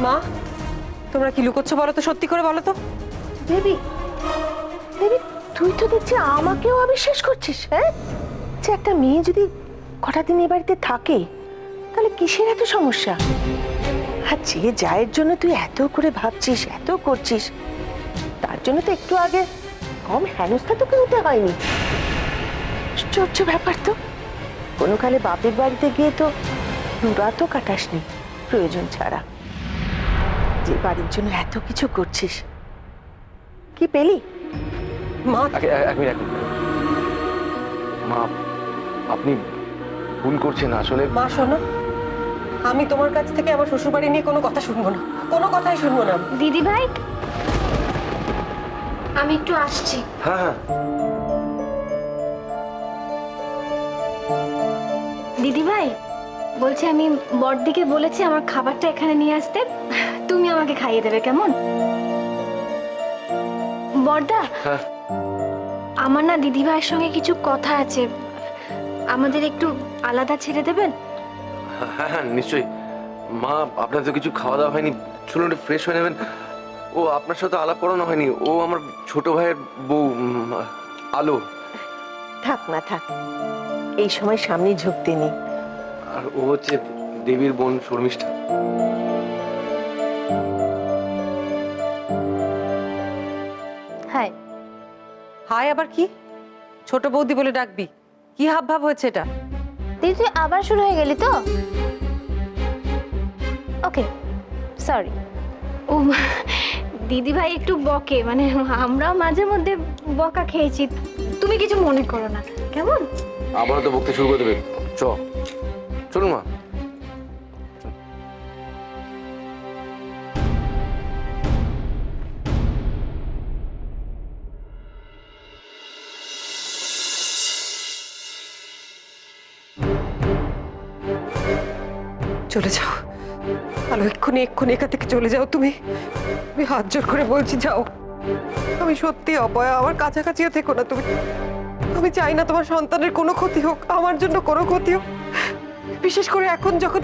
মা, তোমরা কি লুকোচ্ছ বলো তো, সত্যি করে বলো তো। দেবী, দেবী, তুই তো দেখছি আমাকেও অবিশ্বাস করছিস। হ্যাঁ, যে একটা মেয়ে যদি কটা দিন এ বাড়িতে থাকে তাহলে কিসের এত সমস্যা? আর যে যায়ের জন্য তুই এত করে ভাবছিস, এত করছিস, তার জন্য তো একটু আগে কম হেনস্থা তোকে হতে হয়নি। আশ্চর্য ব্যাপার তো, কোনো কালে বাপের বাড়িতে গিয়ে তো দুরাতও কাটাসনি প্রয়োজন ছাড়া। যে বাড়ির জন্য এত কিছু করছিস, কি পেলি? মা, এক মিনিট। মা, আপনি ভুল করছেন আসলে। মা শোনো, আমি তোমার কাছ থেকে আমার শ্বশুর বাড়ি নিয়ে কোনো কথা শুনবো না, কোনো কথাই শুনবো না। দিদি ভাই, আমি একটু আসছি। হ্যাঁ হ্যাঁ, দিদি ভাই, বলছি আমি বড়দিকে বলেছি আমার খাবারটা এখানে নিয়ে আসতে, তুমি আমাকে খাইয়ে দেবে, কেমন? বড়দা, হ্যাঁ। আমার না দিদি ভাইয়ের সঙ্গে কিছু কথা আছে, আমাদের একটু আলাদা ছেড়ে দেবেন? হ্যাঁ হ্যাঁ নিশ্চয়ই। মা, আপনার তো কিছু খাওয়া দাওয়া হয়নি, চলুন একটু ফ্রেশ হয়ে নেবেন। ও আপনার সাথে আলাপ করানো হয়নি, ও আমার ছোট ভাইয়ের বউ আলো। থাক না থাক, এই সময় সামনে ঝুঁকতে নেই। আর ও হচ্ছে দেবীর বোন শর্মিষ্ঠা। হাই। হাই আবার কি? ছোট বৌদি বলে ডাকবি? কি হাব ভাব হয়েছে এটা? দিদি তুই আবার শুরু হয়ে গেলি তো? ওকে, সরি। ও দিদি ভাই একটু বকে, মানে আমরাও মাঝে মধ্যে বকা খেয়েছি, তুমি কিছু মনে করো না, কেমন? আবারও তো বকতে শুরু করে দেবে। চলুন মা। চলে যাও আলো, এক্ষুনি এক্ষুনি এখান থেকে চলে যাও তুমি। আমি হাত জোর করে বলছি, যাও। আমি সত্যি অপয়া, আমার কাছাকাছিও থেকো না তুমি। আমি চাই না তোমার সন্তানের কোনো ক্ষতি হোক, আমার জন্য কোনো ক্ষতি হোক, বিশেষ করে এখন যখন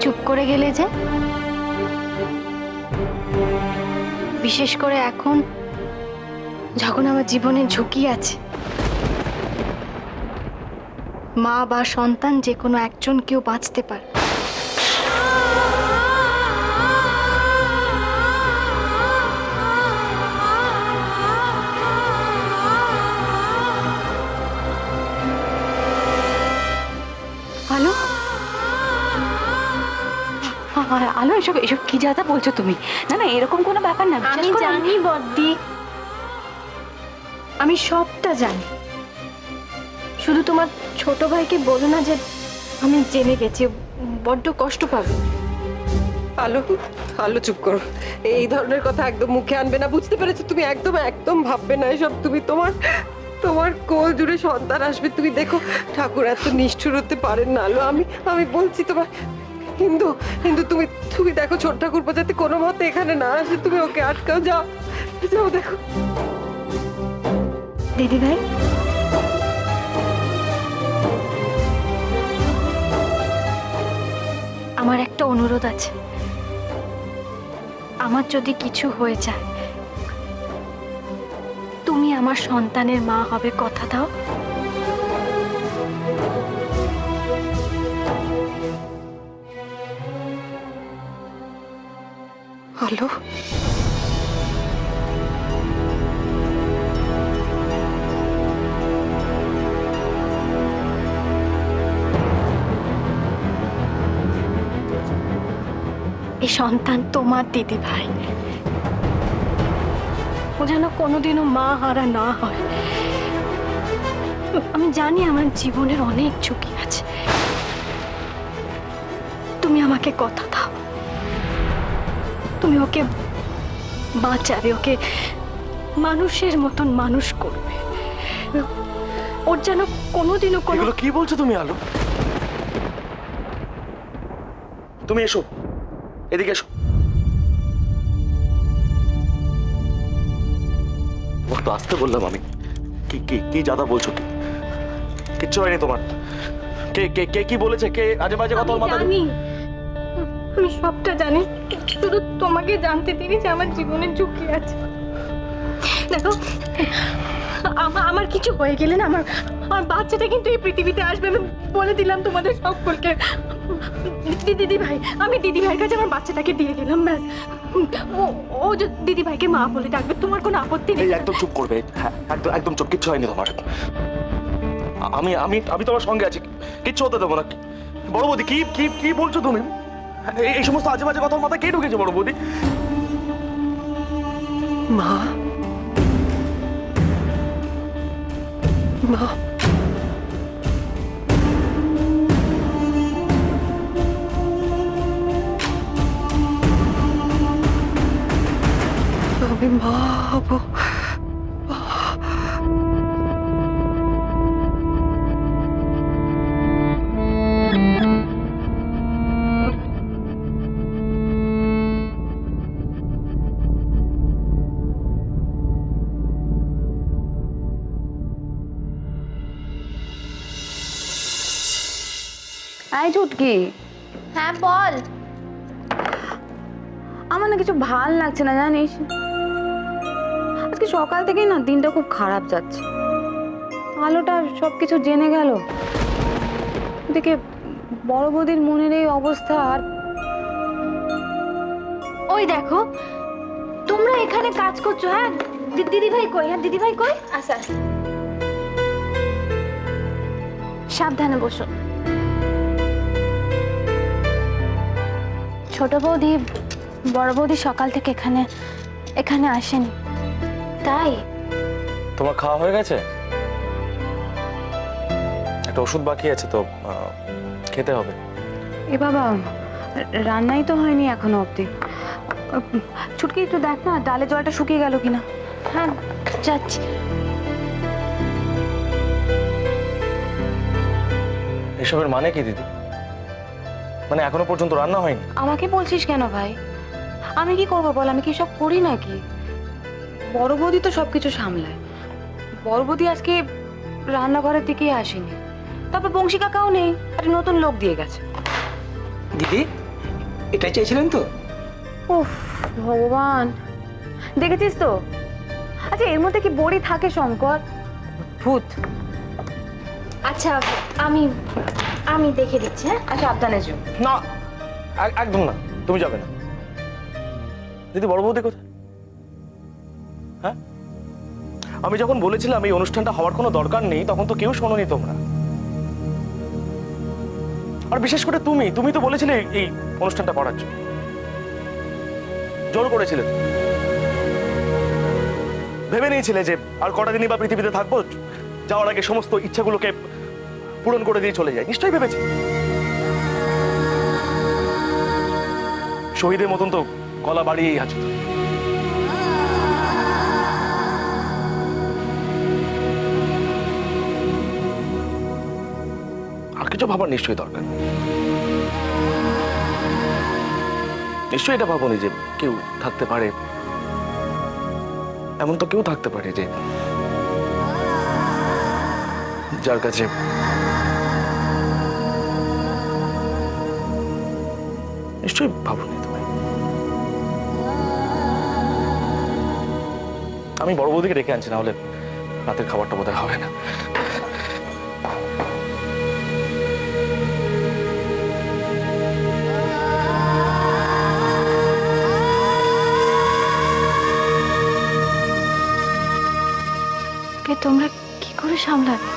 চুপ করে গেলে যে? বিশেষ করে এখন যখন আমার জীবনে ঝুঁকি আছে, মা বা সন্তান যে কোনো একজন কেউ বাঁচতে পারে। আলো, আলো, এসব এসব কি যা তা বলছো তুমি? না না, এরকম কোনো ব্যাপার না। বিশ্বাস আমি করো, জানি বদ্দি, আমি সবটা জানি, শুধু তোমার ছোট ভাইকে বলো না যে আমি জেনে গেছি, বড্ড কষ্ট পাবে। আলো, আলো চুপ করো। এই ধরনের কথা একদম মুখে আনবে না, বুঝতে পেরেছো? তুমি একদম একদম ভাববে না এসব। তুমি তোমার তোমার কোল জুড়ে সন্তান আসবে, তুমি দেখো। ঠাকুর এত নিষ্ঠুর হতে পারেন না আলো, আমি বলছি তোমার। হিন্দু হিন্দু, তুমি তুমি দেখো ছোট ঠাকুর যাতে কোনো মতে এখানে না আসে, তুমি ওকে আটকাও। যাও যাও, দেখো। দিদি ভাই, আমার একটা অনুরোধ আছে, আমার যদি কিছু হয়ে যায়, তুমি আমার সন্তানের মা হবে, কথা দাও। আলো, এই সন্তান তোমার দিদি ভাই, ও যেন কোনোদিনও মা হারা না হয়। আমি জানি আমার জীবনের অনেক ঝুঁকি আছে, তুমি আমাকে কথা দাও, তুমি ওকে বাঁচাবে, ওকে মানুষের মতন মানুষ করবে, ওর যেন কোনোদিনও কোনো। এগুলো কি বলছো তুমি আলো? তুমি এসো, এদিকে এসো। তো আসতে বললাম আমি। কি কি কি যাতা বলছো? কিচ্ছু হয়নি তোমার। কে কে কে কি বলেছে? কে আজে বাজে কথা ওর মাথায়? জানি, আমি সবটা জানি, শুধু তোমাকে জানতে দিনি যে আমার জীবনের ঝুঁকি আছে। দেখো, আমার কিছু হয়ে গেলে না, আমার আমার বাচ্চাটা কিন্তু এই পৃথিবীতে আসবে, আমি বলে দিলাম তোমাদের সকলকে। দিদি ভাই, আমি দিদি ভাইয়ের কাছে আমার বাচ্চাটাকে দিয়ে গেলাম, ব্যাস। ও যে দিদি ভাইকে মা বলে ডাকবে, তোমার কোনো আপত্তি নেই? এই একদম চুপ করবে। হ্যাঁ, একদম একদম চুপ। কিচ্ছু হয়নি তোমার। আমি আমি আমি তোমার সঙ্গে আছি, কিচ্ছু হতে দেবো না। বড় বৌদি, কি কি কি বলছো তুমি? এই সমস্ত আজে বাজে কথা মাথায় কে ঢুকেছে বড় বৌদি? মা, মা, আমি মা হব। আই চুটকি, হ্যাঁ বল। আমার না কিছু ভাল লাগছে না জানিস। আজকে সকাল থেকেই না দিনটা খুব খারাপ যাচ্ছে। আলোটা সবকিছু জেনে গেল, দেখে বড় বৌদির মনের এই অবস্থা। আর ওই দেখো, তোমরা এখানে কাজ করছো। হ্যাঁ, দিদি ভাই কই? হ্যাঁ, দিদি ভাই কই? আচ্ছা আচ্ছা, সাবধানে বসো। ছোট বৌদি, বড় বৌদি সকাল থেকে এখানে আসেনি। তাই? তোমার খাওয়া হয়ে গেছে? একটা ওষুধ বাকি আছে তো, খেতে হবে। এ বাবা, রান্নাই তো হয়নি এখনো অবধি। ছুটকি, একটু দেখ না ডালে জলটা শুকিয়ে গেল কিনা। হ্যাঁ, যাচ্ছি। এসবের মানে কি দিদি? মানে এখনো পর্যন্ত রান্না হয়নি? আমাকে বলছিস কেন ভাই? আমি কি করবো বল? আমি কি সব করি নাকি? বড় বৌদি তো সবকিছু সামলায়। বড় বৌদি আজকে রান্নাঘরের দিকেই আসেনি। তারপর বংশী কাকাও নেই, একটা নতুন লোক দিয়ে গেছে। দিদি, এটাই চাইছিলেন তো? উফ ভগবান, দেখেছিস তো? আচ্ছা, এর মধ্যে কি বড়ি থাকে শঙ্কর? ভূত। আচ্ছা, আমি দেখে দিচ্ছি। হ্যাঁ, আচ্ছা, সাবধানে যেও। না, একদম না, তুমি যাবে না। দিদি, বড় বৌদি কোথায়? হ্যাঁ, আমি যখন বলেছিলাম এই অনুষ্ঠানটা হওয়ার কোনো দরকার নেই, তখন তো কেউ শোনোনি তোমরা। আর বিশেষ করে তুমি তো বলেছিলে এই অনুষ্ঠানটা করার জন্য, জোর করেছিলে। ভেবে নিয়েছিলে যে আর কটা দিনই বা পৃথিবীতে থাকবো, যাওয়ার আগে সমস্ত ইচ্ছাগুলোকে পূরণ করে দিয়ে চলে যায়। নিশ্চয়ই ভেবেছি। শহীদের মতন তো গলা বাড়িয়েই আছে। আর কিছু ভাবার নিশ্চয়ই দরকার। নিশ্চয়ই এটা ভাবনি যে কেউ থাকতে পারে, এমন তো কেউ থাকতে পারে যে যার কাছে নিশ্চয়ই ভাবনি তুমি। আমি বড় বৌদিকে ডেকে আনছি, না হলে রাতের খাবারটা বোধহয় হবে না। তোমরা কি করে সামলাবে?